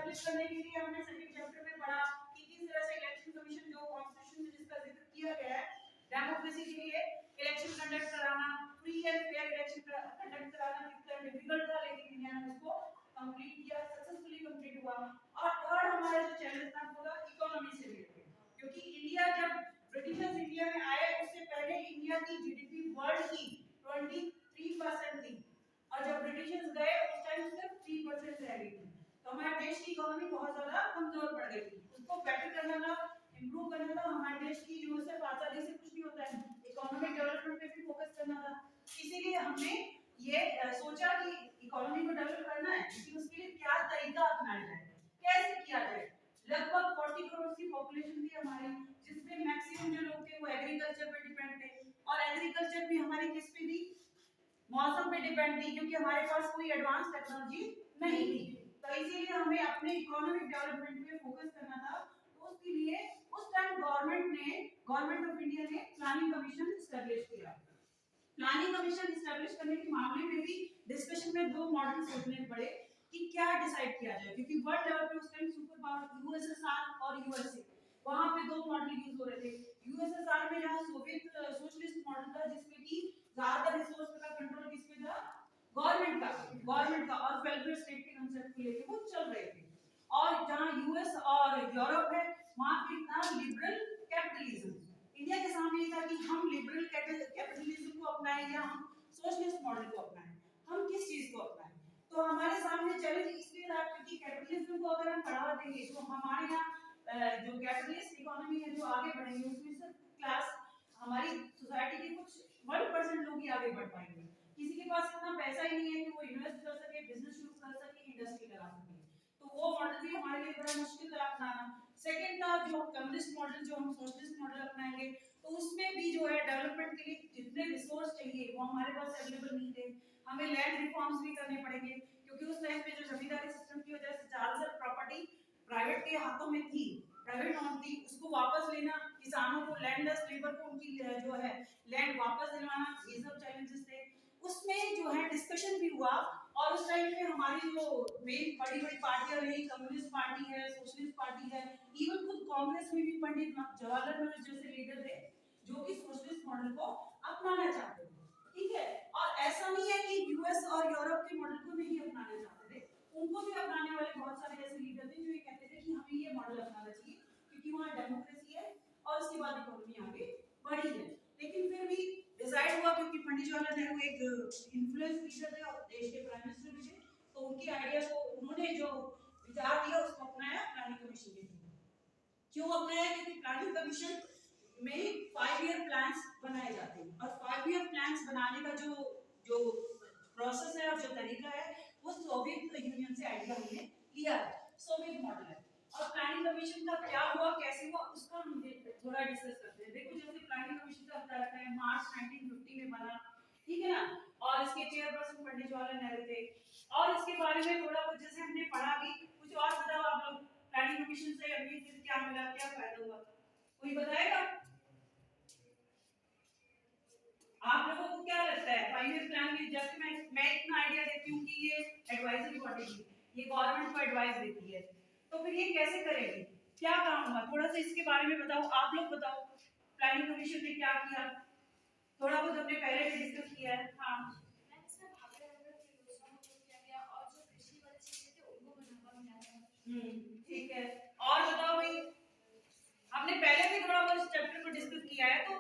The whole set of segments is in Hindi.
एस्टैब्लिश करने के लिए हमने सेकंड चैप्टर में पढ़ा कि किस तरह से इलेक्शन कमीशन जो कॉन्स्टिट्यूशन में जिसका जिक्र किया गया है, डेमोक्रेसी के लिए इलेक्शन कंडक्ट कराना, free and fair election conduct कराना कितना डिफिकल्ट था, लेकिन इंडिया ने उसको कंप्लीट किया, सक्सेसफुली कंप्लीट हुआ। और थर्ड हमारा जो चैलेंज था पूरा इकोनॉमी से रिलेटेड, क्योंकि इंडिया जब ब्रिटिशर्स इंडिया में आए उससे पहले इंडिया की जीडीपी वर्ल्ड की 23% थी, और जब ब्रिटिशर्स गए उस टाइम सिर्फ 3% रह गई थी। तो हमारे देश की इकोनॉमी बहुत ज्यादा कमजोर पड़ गई थी। उसको बेटर करना था, इंप्रूव करना था। हमारे देश की जो सिर्फ आजादी से कुछ नहीं होता है, इकोनॉमिक डेवलपमेंट पे भी फोकस करना था। इसीलिए हमने ये सोचा कि इकोनॉमी को डेवलप करना है, लेकिन उसके लिए क्या तरीका अपनाया जाए, कैसे किया जाए। लगभग 40 करोड़ की पॉपुलेशन थी हमारी, जिसमें मैक्सिमम जो लोग थे वो एग्रीकल्चर पे डिपेंड थे, और एग्रीकल्चर भी हमारी किस पे थी, मौसम पे डिपेंड थी, क्योंकि हमारे पास कोई एडवांस टेक्नोलॉजी नहीं थी। तो इसीलिए हमें अपने इकोनॉमिक डेवलपमेंट पे फोकस करना था। तो उसके लिए उस टाइम गवर्नमेंट ऑफ इंडिया ने प्लानिंग कमीशन एस्टैब्लिश किया। प्लानिंग कमीशन एस्टैब्लिश करने के मामले में भी डिस्कशन में दो मॉडल सोचने पड़े कि क्या डिसाइड किया जाए, क्योंकि वर्ल्ड लेवल पे उस टाइम सुपर पावर यूएसएसआर और यूएसए, वहां पे दो मॉडल यूज हो रहे थे। यूएसएसआर में जहां सोवियत सोशलिस्ट मॉडल था, जिसमें कि ज्यादातर रिसोर्स का कंट्रोल किस पे था, गवर्नमेंट का और फेडरल स्टेट के कांसेप्ट को लेके वो चल रहे थे। और जहां यूएस और यूरोप है, वहां पे था लिबरल कैपिटलिज्म। इंडिया के सामने ये था कि हम लिबरल कैपिटलिज्म को अपनाएं या हम सोशलिस्ट मॉडल को अपनाएं, हम किस चीज को अपनाएं। तो हमारे सामने चैलेंज इसलिए था क्योंकि कैपिटलिज्म को अगर हम बढ़ावा देंगे तो हमारे यहाँ जो कैपिटलिस्ट इकोनॉमी है जो आगे बढ़ेंगे, उसमें सिर्फ क्लास हमारी सोसाइटी के कुछ 1% लोग ही आगे बढ़ पाएंगे। किसी के पास इतना पैसा ही नहीं है कि वो इन्वेस्ट कर सके, बिजनेस शुरू कर सके, इंडस्ट्री लगा सके। तो वो मॉडल भी हमारे लिए बड़ा मुश्किल था अपनाना। सेकंड था जो कम्युनिस्ट मॉडल, जो हम सोशलिस्ट मॉडल अपनाएंगे, तो उसमें भी जो है डेवलपमेंट के लिए जितने रिसोर्स चाहिए वो हमारे पास अवेलेबल नहीं थे। हमें लैंड रिफॉर्म्स भी करने पड़ेंगे, क्योंकि उस टाइम पे जो जमींदारी सिस्टम की वजह से ज्यादातर प्रॉपर्टी प्राइवेट के हाथों में थी, प्राइवेट नॉन थी। उसको वापस लेना, किसानों को, लैंडलेस लेबर को उनकी जो है लैंड वापस दिलवाना, ये सब चैलेंजेस थे। उसमें जो है डिस्कशन भी हुआ, और उस टाइम पे हमारी जो मेन बड़ी बड़ी पार्टियां रही, कम्युनिस्ट पार्टी है, सोशलिस्ट पार्टी है, इवन खुद कांग्रेस में भी पंडित जवाहरलाल नेहरू जैसे लीडर थे जो कि सोशलिस्ट मॉडल को अपनाना चाहते थे। ठीक है, और ऐसा नहीं है कि यूएस और यूरोप के मॉडल को नहीं अपनाना चाहते थे, उनको भी अपनाने वाले बहुत सारे ऐसे लीडर थे जो ये कहते थे कि हमें ये मॉडल अपनाना चाहिए, क्योंकि वहाँ डेमोक्रेसी है और उसके बाद इकोनॉमी आगे बढ़ी है। लेकिन फिर भी डिसाइड हुआ, क्योंकि पंडित जवाहरलाल नेहरू एक इन्फ्लुएंस लीडर थे और देश के प्राइम मिनिस्टर भी थे, तो उनके आइडिया को उन्होंने जो विचार दिया उसको अपनाया प्लानिंग कमीशन के थ्रू। क्यों अपनाया? क्योंकि प्लानिंग कमीशन में 5 ईयर प्लान्स बनाए जाते हैं, और 5 ईयर प्लान्स बनाने का जो जो प्रोसेस है और जो तरीका है वो सोवियत यूनियन से आइडिया हमने लिया है, सोवियत मॉडल है। और प्लानिंग कमीशन का क्या हुआ, कैसे हुआ, उसका हम थोड़ा डिस्कस करते हैं। देखो, जैसे प्लानिंग कमीशन का पता लगता है मार्च 1950 में बना, ठीक है ना, और इसके चेयरपर्सन पंडित जवाहरलाल नेहरू थे। और इसके बारे में थोड़ा कुछ जैसे हमने पढ़ा भी, कुछ और बताओ आप लोग, प्लानिंग कमीशन से अभी क्या मिला, क्या फायदा हुआ, कोई बताएगा? आप लोगों को क्या लगता है? 5 ईयर प्लान में जस्ट मैं इतना आइडिया देती हूँ कि ये एडवाइजरी बॉडी है, ये गवर्नमेंट को एडवाइस देती है, तो फिर ये कैसे करेगी, क्या काम हुआ, थोड़ा सा इसके बारे में बताओ। आप लोग बताओ प्लानिंग कमीशन ने क्या किया, थोड़ा बहुत हमने पहले भी डिस्कस किया है। हाँ, ठीक है, और बताओ भाई, हमने पहले भी थोड़ा बहुत चैप्टर को डिस्कस किया है, तो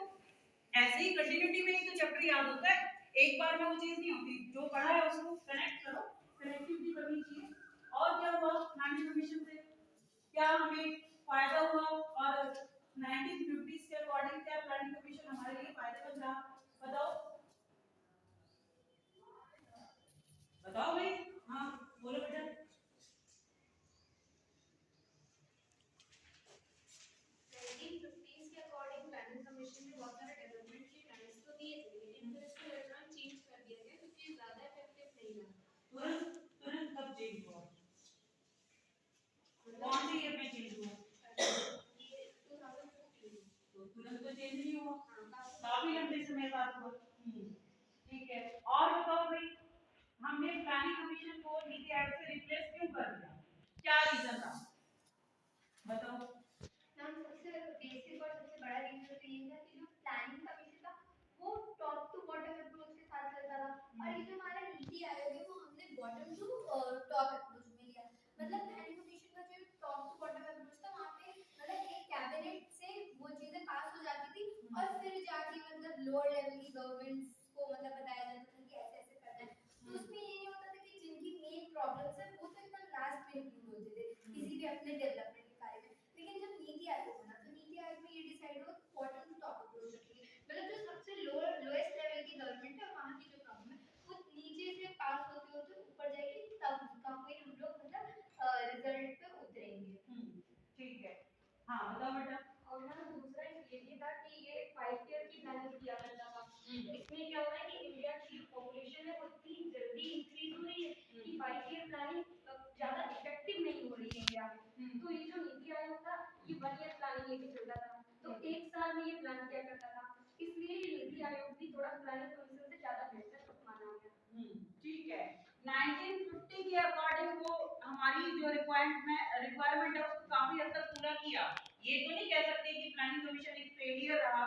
ऐसे ही कंटिन्यूटी में ही तो चैप्टर याद होता है, एक बार में वो चीज नहीं होती। जो पढ़ा है उसको कनेक्ट करो, कनेक्टिविटी करनी चाहिए। और क्या हुआ प्लानिंग कमीशन से, क्या हमें फायदा हुआ, और 1950s के अकॉर्डिंग क्या प्लानिंग कमीशन हमारे लिए फायदेमंद रहा, बताओ बताओ भाई। हाँ बोलो बेटा। कमीशन ने बहुत सारे डेवलपमेंट के प्लान्स तो दिए थे, लेकिन फिर इसको लेटर ऑन चेंज कर दिया गया क्योंकि ज्यादा इफेक्टिव नहीं लगा। तुरंत कब चेंज हुआ, कौन से ईयर में चेंज हुआ? ये 2015 तो तुरंत तो चेंज नहीं हुआ, अपने डेवलपमेंट के कार्य में। लेकिन जब नीति आयोग बना तो नीति आयोग में ये डिसाइड हुआ बॉटम टू टॉप अप्रोच रखेंगे, मतलब जो सबसे लोएस्ट लेवल की गवर्नमेंट है वहाँ की जो प्रॉब्लम है वो नीचे से पास होते होते ऊपर जाएगी, तब उसका कोई हम लोग मतलब रिजल्ट पे उतरेंगे। ठीक है, हाँ बताओ बेटा। और मैम दूसरा ये भी था कि ये 5 ईयर की प्लानिंग किया करता था। इसमें क्या हो रहा है कि इंडिया की पॉपुलेशन है वो इतनी जल्दी इंक्रीज हो रही है कि 5 ईयर प्लानिंग ज्यादा इफेक्टिव नहीं हो रही है इंडिया में। तो ये जो नीति आयोग था ये 1 ईयर प्लानिंग लेके चलता था, तो एक साल में ये प्लान किया करता था, इसलिए ये नीति आयोग भी थोड़ा प्लानिंग कमीशन से ज्यादा बेहतर माना गया। ठीक है, 1950 के अकॉर्डिंग वो हमारी जो रिक्वायरमेंट है उसको काफी हद तक पूरा किया। ये तो नहीं कह सकते कि प्लानिंग कमीशन एक फेलियर रहा।